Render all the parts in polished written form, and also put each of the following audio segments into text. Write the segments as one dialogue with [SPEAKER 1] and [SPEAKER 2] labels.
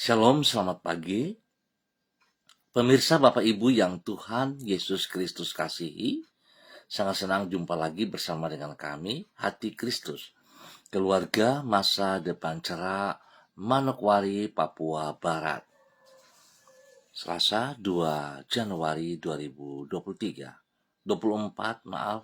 [SPEAKER 1] Shalom, selamat pagi. Pemirsa Bapak Ibu yang Tuhan Yesus Kristus kasihi, sangat senang jumpa lagi bersama dengan kami, Hati Kristus, keluarga masa depan cerah, Manokwari, Papua Barat. Selasa 2 Januari 2023. 24, maaf.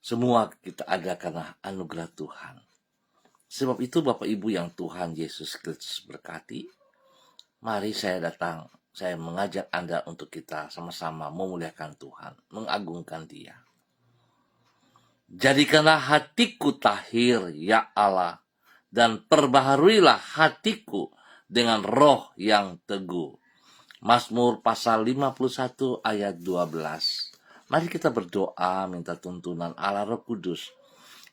[SPEAKER 1] Semua kita ada karena anugerah Tuhan. Sebab itu Bapak Ibu yang Tuhan Yesus Kristus berkati, mari saya mengajak Anda untuk kita sama-sama memuliakan Tuhan, mengagungkan Dia. Jadikanlah hatiku tahir, ya Allah, dan perbaharuilah hatiku dengan roh yang teguh. Mazmur pasal 51 ayat 12. Mari kita berdoa minta tuntunan Allah Roh Kudus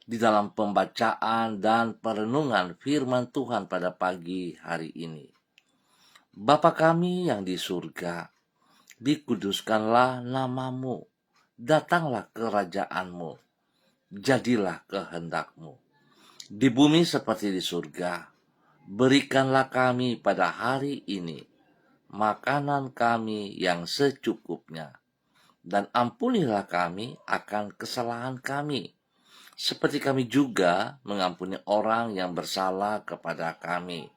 [SPEAKER 1] di dalam pembacaan dan perenungan firman Tuhan pada pagi hari ini. Bapa kami yang di surga, dikuduskanlah namamu, datanglah kerajaanmu, jadilah kehendakmu. Di bumi seperti di surga, berikanlah kami pada hari ini makanan kami yang secukupnya, dan ampunilah kami akan kesalahan kami, seperti kami juga mengampuni orang yang bersalah kepada kami.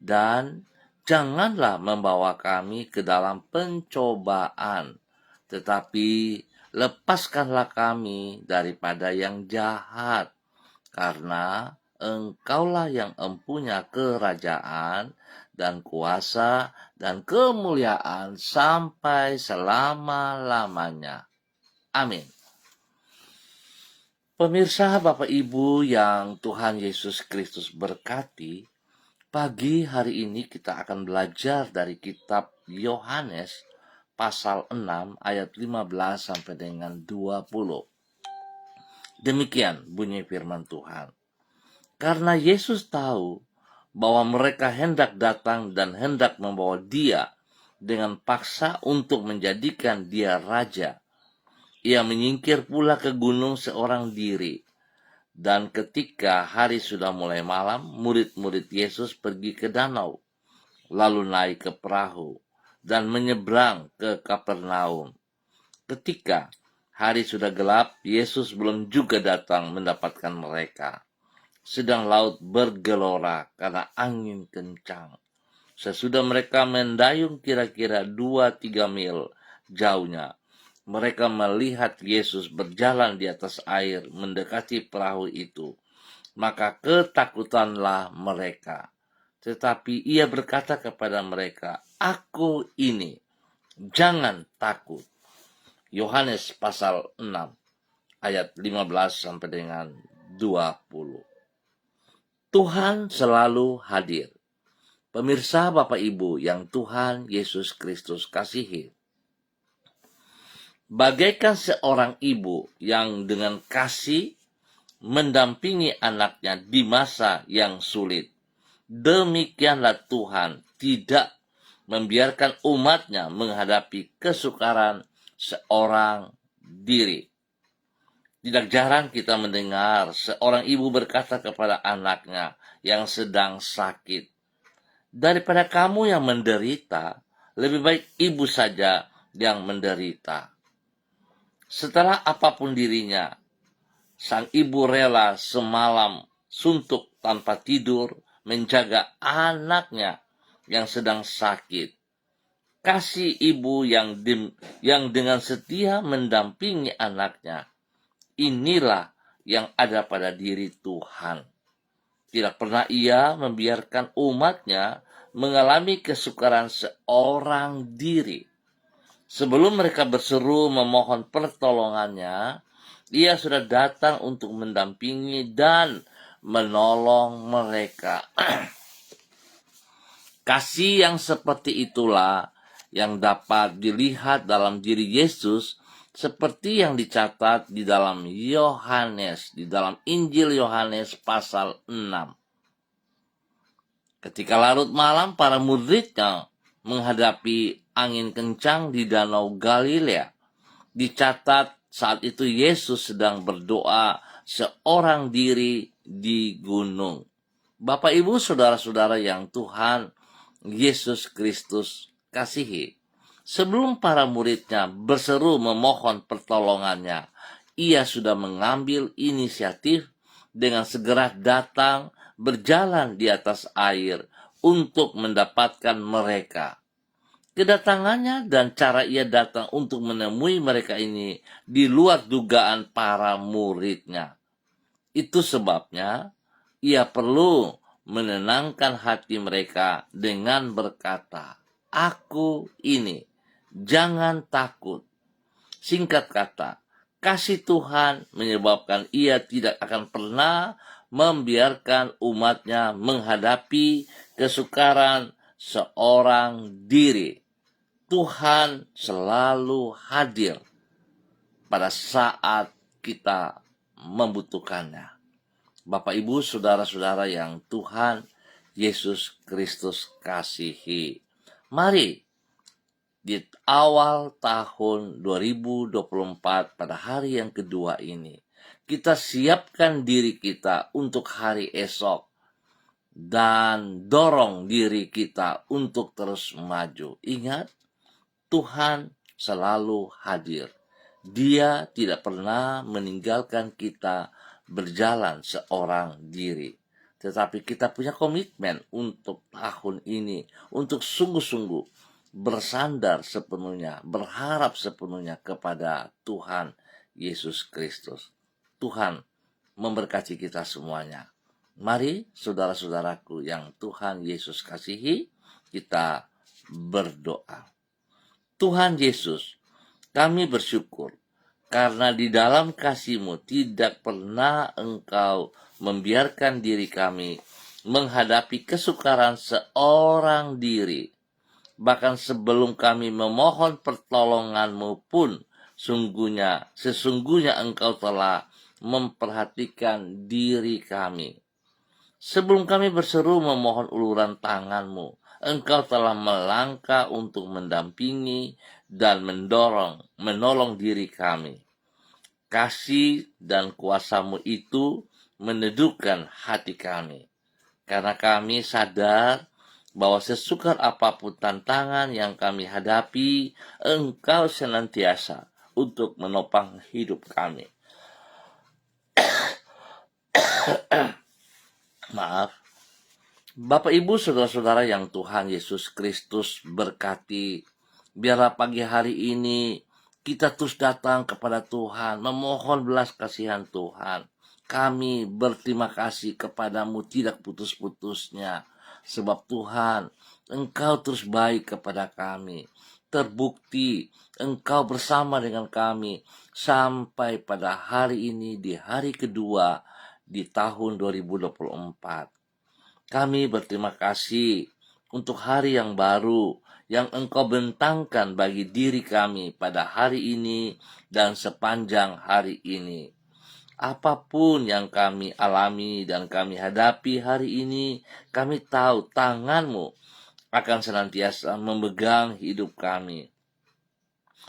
[SPEAKER 1] Dan janganlah membawa kami ke dalam pencobaan, tetapi lepaskanlah kami daripada yang jahat, karena Engkaulah yang empunya kerajaan dan kuasa dan kemuliaan sampai selama-lamanya. Amin. Pemirsa Bapak Ibu yang Tuhan Yesus Kristus berkati, pagi hari ini kita akan belajar dari kitab Yohanes pasal 6 ayat 15 sampai dengan 20. Demikian bunyi firman Tuhan. Karena Yesus tahu bahwa mereka hendak datang dan hendak membawa Dia dengan paksa untuk menjadikan Dia raja, Ia menyingkir pula ke gunung seorang diri. Dan ketika hari sudah mulai malam, murid-murid Yesus pergi ke danau, lalu naik ke perahu, dan menyeberang ke Kapernaum. Ketika hari sudah gelap, Yesus belum juga datang mendapatkan mereka. Sedang laut bergelora karena angin kencang. Sesudah mereka mendayung kira-kira 2-3 mil jauhnya, mereka melihat Yesus berjalan di atas air mendekati perahu itu. Maka ketakutanlah mereka. Tetapi Ia berkata kepada mereka, "Aku ini, jangan takut." Yohanes pasal 6 ayat 15 sampai dengan 20. Tuhan selalu hadir. Pemirsa Bapak Ibu yang Tuhan Yesus Kristus kasihi, bagaikan seorang ibu yang dengan kasih mendampingi anaknya di masa yang sulit, demikianlah Tuhan tidak membiarkan umatnya menghadapi kesukaran seorang diri. Tidak jarang kita mendengar seorang ibu berkata kepada anaknya yang sedang sakit, "Daripada kamu yang menderita, lebih baik ibu saja yang menderita." Setelah apapun dirinya, sang ibu rela semalam suntuk tanpa tidur menjaga anaknya yang sedang sakit. Kasih ibu yang dengan setia mendampingi anaknya, inilah yang ada pada diri Tuhan. Tidak pernah Ia membiarkan umatnya mengalami kesukaran seorang diri. Sebelum mereka berseru memohon pertolongannya, Ia sudah datang untuk mendampingi dan menolong mereka. Kasih yang seperti itulah yang dapat dilihat dalam diri Yesus, seperti yang dicatat di dalam Yohanes, di dalam Injil Yohanes pasal 6. Ketika larut malam, para muridnya menghadapi angin kencang di Danau Galilea. Dicatat saat itu Yesus sedang berdoa seorang diri di gunung. Bapak Ibu saudara-saudara yang Tuhan Yesus Kristus kasihi. Sebelum para muridnya berseru memohon pertolongannya, ia sudah mengambil inisiatif dengan segera datang berjalan di atas air untuk mendapatkan mereka. Kedatangannya dan cara ia datang untuk menemui mereka ini di luar dugaan para muridnya. Itu sebabnya ia perlu menenangkan hati mereka dengan berkata, "Aku ini, jangan takut." Singkat kata, kasih Tuhan menyebabkan ia tidak akan pernah membiarkan umatnya menghadapi kesukaran seorang diri. Tuhan selalu hadir pada saat kita membutuhkannya. Bapak, Ibu, saudara-saudara yang Tuhan Yesus Kristus kasihi. Mari di awal tahun 2024 pada hari yang kedua ini, kita siapkan diri kita untuk hari esok dan dorong diri kita untuk terus maju. Ingat, Tuhan selalu hadir. Dia tidak pernah meninggalkan kita berjalan seorang diri. Tetapi kita punya komitmen untuk tahun ini, untuk sungguh-sungguh bersandar sepenuhnya, berharap sepenuhnya kepada Tuhan Yesus Kristus. Tuhan memberkati kita semuanya. Mari saudara-saudaraku yang Tuhan Yesus kasihi, kita berdoa. Tuhan Yesus, kami bersyukur karena di dalam kasih-Mu tidak pernah Engkau membiarkan diri kami menghadapi kesukaran seorang diri. Bahkan sebelum kami memohon pertolongan-Mu pun, sesungguhnya Engkau telah memperhatikan diri kami. Sebelum kami berseru memohon uluran tangan-Mu, Engkau telah melangkah untuk mendampingi dan menolong diri kami. Kasih dan kuasa-Mu itu meneduhkan hati kami. Karena kami sadar bahwa sesukar apapun tantangan yang kami hadapi, Engkau senantiasa untuk menopang hidup kami. Maaf. Bapak, Ibu, saudara-saudara yang Tuhan Yesus Kristus berkati, biarlah pagi hari ini kita terus datang kepada Tuhan, memohon belas kasihan Tuhan. Kami berterima kasih kepadamu tidak putus-putusnya, sebab Tuhan, Engkau terus baik kepada kami. Terbukti Engkau bersama dengan kami sampai pada hari ini, di hari kedua di tahun 2024. Kami berterima kasih untuk hari yang baru yang Engkau bentangkan bagi diri kami pada hari ini dan sepanjang hari ini. Apapun yang kami alami dan kami hadapi hari ini, kami tahu tangan-Mu akan senantiasa memegang hidup kami.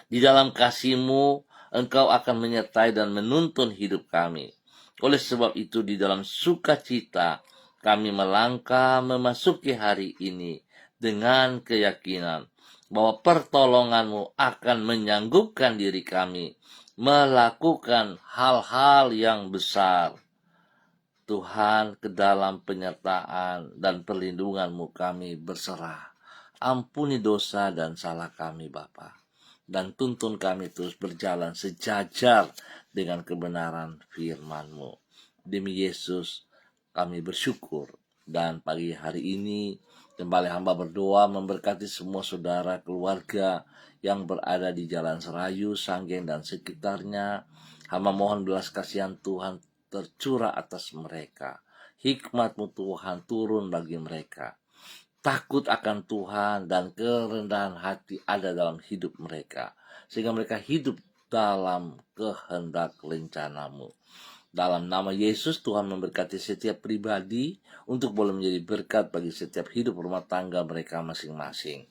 [SPEAKER 1] Di dalam kasih-Mu, Engkau akan menyertai dan menuntun hidup kami. Oleh sebab itu, di dalam sukacita, kami melangkah memasuki hari ini dengan keyakinan bahwa pertolongan-Mu akan menyanggupkan diri kami melakukan hal-hal yang besar. Tuhan, ke dalam penyertaan dan perlindungan-Mu kami berserah. Ampuni dosa dan salah kami, Bapa, dan tuntun kami terus berjalan sejajar dengan kebenaran firman-Mu. Demi Yesus kami bersyukur, dan pagi hari ini kembali hamba berdoa memberkati semua saudara keluarga yang berada di Jalan Serayu, Sanggeng, dan sekitarnya. Hamba mohon belas kasihan Tuhan tercurah atas mereka. Hikmat-Mu Tuhan turun bagi mereka. Takut akan Tuhan dan kerendahan hati ada dalam hidup mereka, sehingga mereka hidup dalam kehendak rencana-Mu. Dalam nama Yesus, Tuhan memberkati setiap pribadi untuk boleh menjadi berkat bagi setiap hidup rumah tangga mereka masing-masing.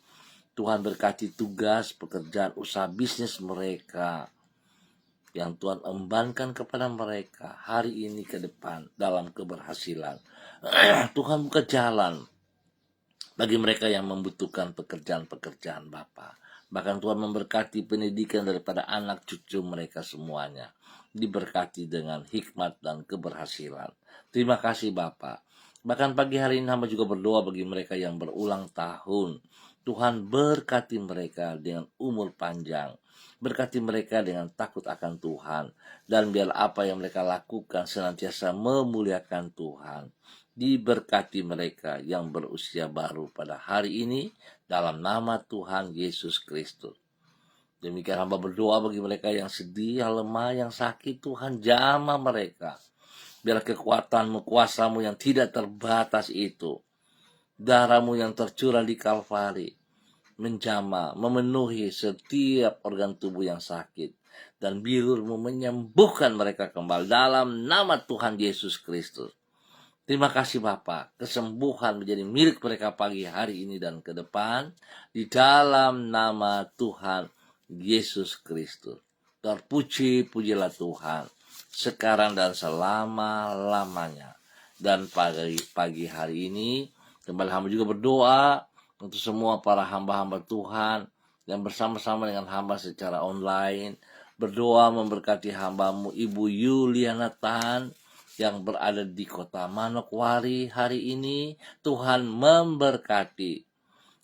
[SPEAKER 1] Tuhan berkati tugas, pekerjaan, usaha bisnis mereka yang Tuhan embankan kepada mereka hari ini ke depan dalam keberhasilan. Tuhan buka jalan bagi mereka yang membutuhkan pekerjaan-pekerjaan Bapa. Bahkan Tuhan memberkati pendidikan daripada anak cucu mereka semuanya. Diberkati dengan hikmat dan keberhasilan. Terima kasih Bapa. Bahkan pagi hari ini hamba juga berdoa bagi mereka yang berulang tahun. Tuhan berkati mereka dengan umur panjang. Berkati mereka dengan takut akan Tuhan. Dan biar apa yang mereka lakukan senantiasa memuliakan Tuhan. Diberkati mereka yang berusia baru pada hari ini dalam nama Tuhan Yesus Kristus. Demikian hamba berdoa bagi mereka yang sedih, yang lemah, yang sakit. Tuhan jamah mereka. Biar kekuatanmu, kuasamu yang tidak terbatas itu, darahmu yang tercurah di Kalvari, menjamah, memenuhi setiap organ tubuh yang sakit. Dan bilurmu menyembuhkan mereka kembali dalam nama Tuhan Yesus Kristus. Terima kasih Bapa, kesembuhan menjadi milik mereka pagi hari ini dan ke depan, di dalam nama Tuhan Yesus Kristus. Terpuji-pujilah Tuhan, sekarang dan selama-lamanya. Dan pagi hari ini, kembali hamba juga berdoa untuk semua para hamba-hamba Tuhan yang bersama-sama dengan hamba secara online, berdoa memberkati hambamu Ibu Yuliana Tan, yang berada di kota Manokwari hari ini. Tuhan memberkati.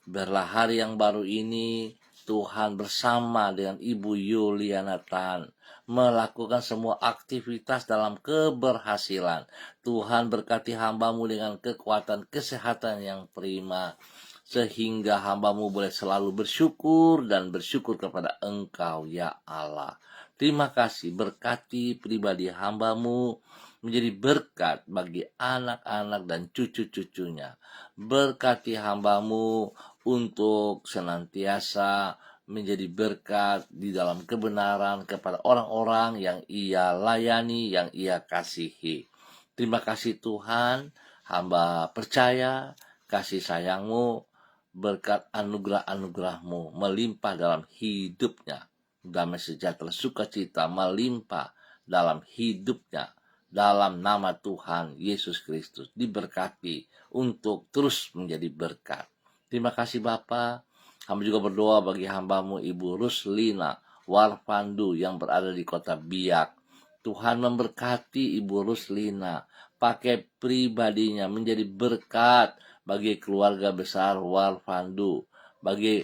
[SPEAKER 1] Biarlah hari yang baru ini Tuhan bersama dengan Ibu Yuliana Tan melakukan semua aktivitas dalam keberhasilan. Tuhan berkati hambamu dengan kekuatan kesehatan yang prima, sehingga hambamu boleh selalu bersyukur dan bersyukur kepada Engkau ya Allah. Terima kasih, berkati pribadi hambamu menjadi berkat bagi anak-anak dan cucu-cucunya. Berkati hambamu untuk senantiasa menjadi berkat di dalam kebenaran kepada orang-orang yang ia layani, yang ia kasihi. Terima kasih Tuhan, hamba percaya kasih sayangmu, berkat anugerah-anugerahmu melimpah dalam hidupnya. Damai sejahtera sukacita melimpah dalam hidupnya. Dalam nama Tuhan Yesus Kristus diberkati untuk terus menjadi berkat. Terima kasih Bapa. Hamba juga berdoa bagi hambamu Ibu Ruslina Warfandu yang berada di kota Biak. Tuhan memberkati Ibu Ruslina, pakai pribadinya menjadi berkat bagi keluarga besar Warfandu, bagi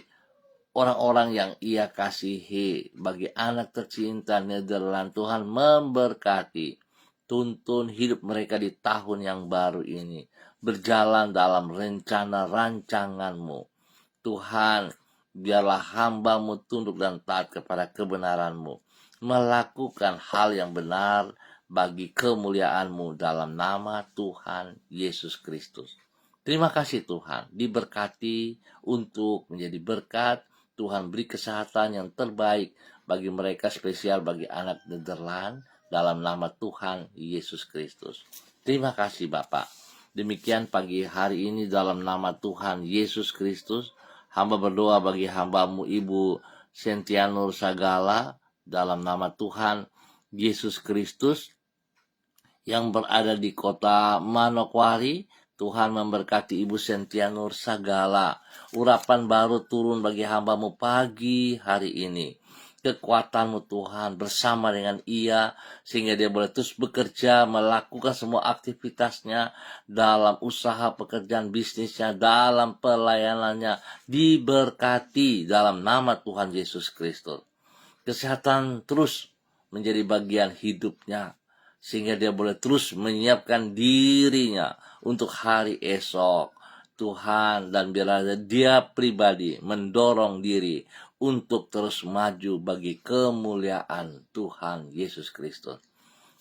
[SPEAKER 1] orang-orang yang ia kasihi, bagi anak tercinta Nederland. Tuhan memberkati. Tuntun hidup mereka di tahun yang baru ini, berjalan dalam rencana rancanganmu. Tuhan, biarlah hambamu tunduk dan taat kepada kebenaranmu, melakukan hal yang benar bagi kemuliaanmu dalam nama Tuhan Yesus Kristus. Terima kasih Tuhan, diberkati untuk menjadi berkat. Tuhan beri kesehatan yang terbaik bagi mereka, spesial bagi anak Nederland, dalam nama Tuhan Yesus Kristus. Terima kasih Bapak. Demikian pagi hari ini dalam nama Tuhan Yesus Kristus, hamba berdoa bagi hambamu Ibu Sentianur Sagala dalam nama Tuhan Yesus Kristus yang berada di kota Manokwari. Tuhan memberkati Ibu Sentianur Sagala. Urapan baru turun bagi hambamu pagi hari ini. Kekuatanmu Tuhan bersama dengan ia, sehingga dia boleh terus bekerja, melakukan semua aktivitasnya dalam usaha pekerjaan bisnisnya, dalam pelayanannya, diberkati dalam nama Tuhan Yesus Kristus. Kesehatan terus menjadi bagian hidupnya, sehingga dia boleh terus menyiapkan dirinya untuk hari esok. Tuhan, dan biarlah dia pribadi mendorong diri untuk terus maju bagi kemuliaan Tuhan Yesus Kristus.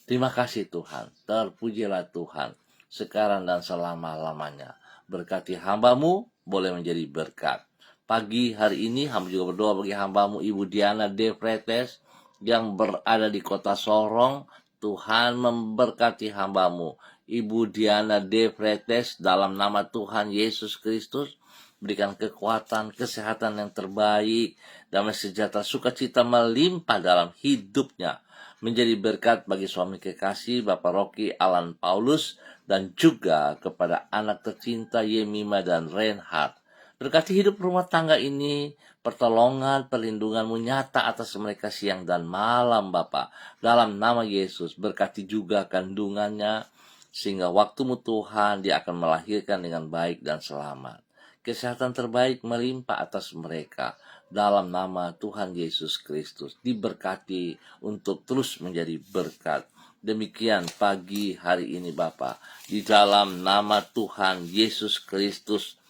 [SPEAKER 1] Terima kasih Tuhan, terpujilah Tuhan sekarang dan selama-lamanya. Berkati hambamu boleh menjadi berkat. Pagi hari ini hamba juga berdoa bagi hambamu Ibu Diana De Fretes yang berada di kota Sorong. Tuhan memberkati hambamu Ibu Diana De Fretes dalam nama Tuhan Yesus Kristus. Berikan kekuatan, kesehatan yang terbaik, damai sejahtera, sukacita melimpah dalam hidupnya. Menjadi berkat bagi suami kekasih Bapak Rocky Alan Paulus, dan juga kepada anak tercinta Yemima dan Reinhard. Berkati hidup rumah tangga ini, pertolongan, perlindungan-Mu nyata atas mereka siang dan malam, Bapa. Dalam nama Yesus, berkati juga kandungannya, sehingga waktu-Mu Tuhan, dia akan melahirkan dengan baik dan selamat. Kesehatan terbaik melimpah atas mereka. Dalam nama Tuhan Yesus Kristus, diberkati untuk terus menjadi berkat. Demikian pagi hari ini Bapa, di dalam nama Tuhan Yesus Kristus,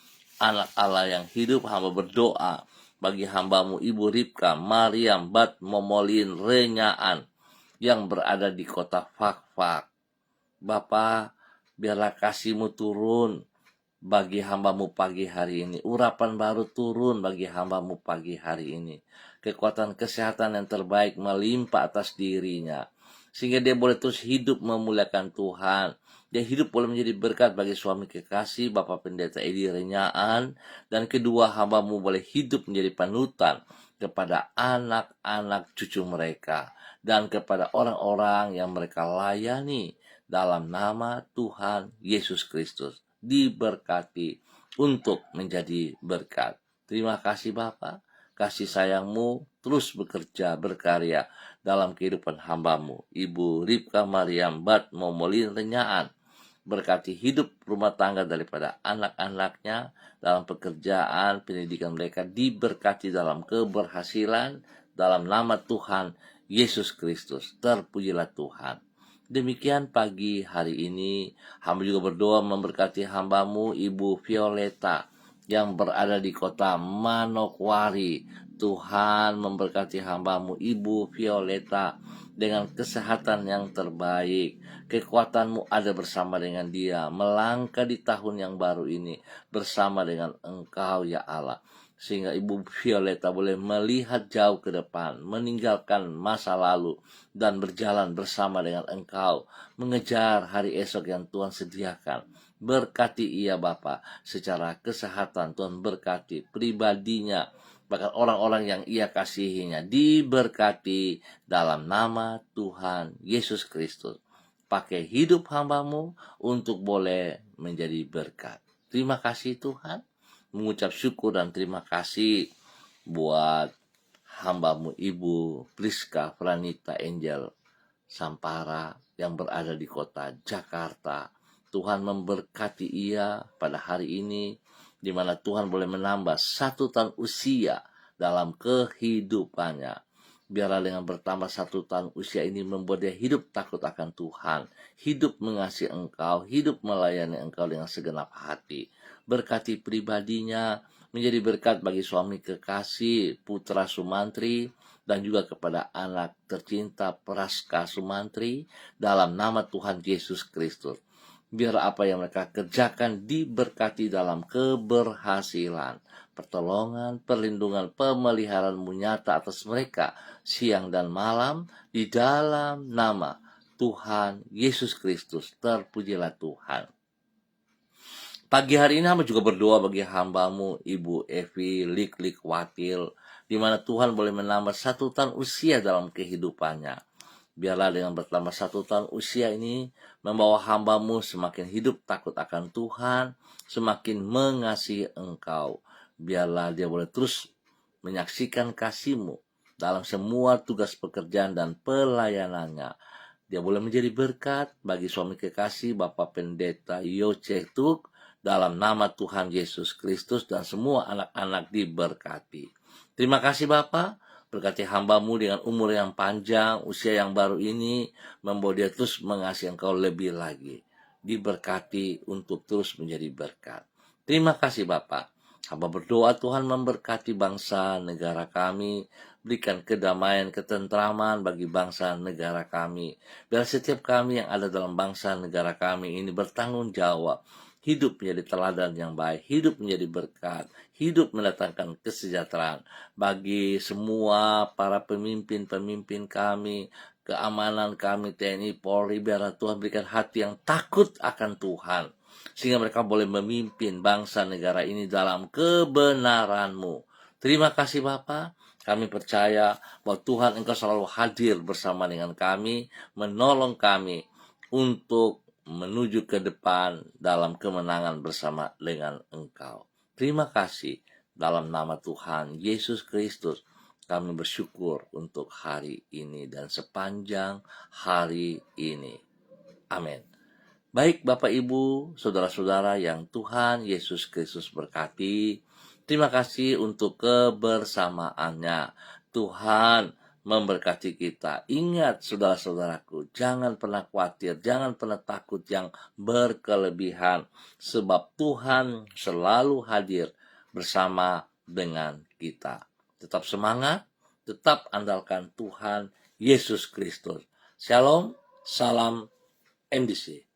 [SPEAKER 1] Anak Allah yang hidup, hamba berdoa bagi hamba-Mu Ibu Ripka, Mariam, Bat, Momolin, Renyaan yang berada di kota Fakfak. Bapa, biarlah kasih-Mu turun bagi hamba-Mu pagi hari ini. Urapan baru turun bagi hamba-Mu pagi hari ini. Kekuatan kesehatan yang terbaik melimpah atas dirinya, sehingga dia boleh terus hidup memuliakan Tuhan. Dia hidup boleh menjadi berkat bagi suami kekasih Bapak Pendeta Edi Renyaan, dan kedua hamba-Mu boleh hidup menjadi panutan kepada anak-anak cucu mereka dan kepada orang-orang yang mereka layani. Dalam nama Tuhan Yesus Kristus, diberkati untuk menjadi berkat. Terima kasih Bapa, kasih sayang-Mu terus bekerja, berkarya dalam kehidupan hamba-Mu Ibu Ripka Mariam Bat Momolin Renyaan. Berkati hidup rumah tangga daripada anak-anaknya dalam pekerjaan, pendidikan mereka diberkati dalam keberhasilan. Dalam nama Tuhan Yesus Kristus, terpujilah Tuhan. Demikian pagi hari ini, hamba juga berdoa memberkati hamba-Mu Ibu Violeta yang berada di kota Manokwari. Tuhan memberkati hamba-Mu Ibu Violeta dengan kesehatan yang terbaik. Kekuatan-Mu ada bersama dengan dia, melangkah di tahun yang baru ini bersama dengan Engkau ya Allah, sehingga Ibu Violeta boleh melihat jauh ke depan, meninggalkan masa lalu, dan berjalan bersama dengan Engkau, mengejar hari esok yang Tuhan sediakan. Berkati ia Bapa secara kesehatan, Tuhan berkati pribadinya, bahkan orang-orang yang ia kasihinya diberkati dalam nama Tuhan Yesus Kristus. Pakai hidup hamba-Mu untuk boleh menjadi berkat. Terima kasih Tuhan, mengucap syukur dan terima kasih buat hamba-Mu Ibu Priska Pranita Angel Sampara yang berada di kota Jakarta. Tuhan memberkati ia pada hari ini, di mana Tuhan boleh menambah 1 tahun usia dalam kehidupannya. Biarlah dengan bertambah 1 tahun usia ini membuat dia hidup takut akan Tuhan, hidup mengasihi Engkau, hidup melayani Engkau dengan segenap hati. Berkati pribadinya, menjadi berkat bagi suami kekasih Putra Sumantri, dan juga kepada anak tercinta Praska Sumantri, dalam nama Tuhan Yesus Kristus. Biar apa yang mereka kerjakan diberkati dalam keberhasilan, pertolongan, perlindungan, pemeliharaan-Mu nyata atas mereka siang dan malam, di dalam nama Tuhan Yesus Kristus. Terpujilah Tuhan. Pagi hari ini hamba juga berdoa bagi hamba-Mu Ibu Evi Lik Wakil, di mana Tuhan boleh menambah 1 tahun usia dalam kehidupannya. Biarlah dengan bertambah 1 tahun usia ini membawa hamba-Mu semakin hidup takut akan Tuhan, semakin mengasihi Engkau. Biarlah dia boleh terus menyaksikan kasih-Mu dalam semua tugas pekerjaan dan pelayanannya. Dia boleh menjadi berkat bagi suami kekasih Bapak Pendeta Yocetuk, dalam nama Tuhan Yesus Kristus, dan semua anak-anak diberkati. Terima kasih Bapak, berkati hamba-Mu dengan umur yang panjang, usia yang baru ini, membawa dia terus mengasihi Engkau lebih lagi. Diberkati untuk terus menjadi berkat. Terima kasih Bapak. Hamba berdoa Tuhan memberkati bangsa negara kami, berikan kedamaian, ketentraman bagi bangsa negara kami. Biar setiap kami yang ada dalam bangsa negara kami ini bertanggung jawab, hidup menjadi teladan yang baik, hidup menjadi berkat, hidup mendatangkan kesejahteraan bagi semua para pemimpin-pemimpin kami, keamanan kami, TNI, Polri. Biar Tuhan berikan hati yang takut akan Tuhan, sehingga mereka boleh memimpin bangsa negara ini dalam kebenaran-Mu. Terima kasih Bapa. Kami percaya bahwa Tuhan Engkau selalu hadir bersama dengan kami, menolong kami untuk menuju ke depan dalam kemenangan bersama dengan Engkau. Terima kasih dalam nama Tuhan Yesus Kristus. Kami bersyukur untuk hari ini dan sepanjang hari ini. Amin. Baik Bapak Ibu, saudara-saudara yang Tuhan Yesus Kristus berkati. Terima kasih untuk kebersamaannya. Tuhan memberkati kita. Ingat saudara-saudaraku, jangan pernah khawatir, jangan pernah takut yang berkelebihan. Sebab Tuhan selalu hadir bersama dengan kita. Tetap semangat, tetap andalkan Tuhan Yesus Kristus. Shalom, salam MDC.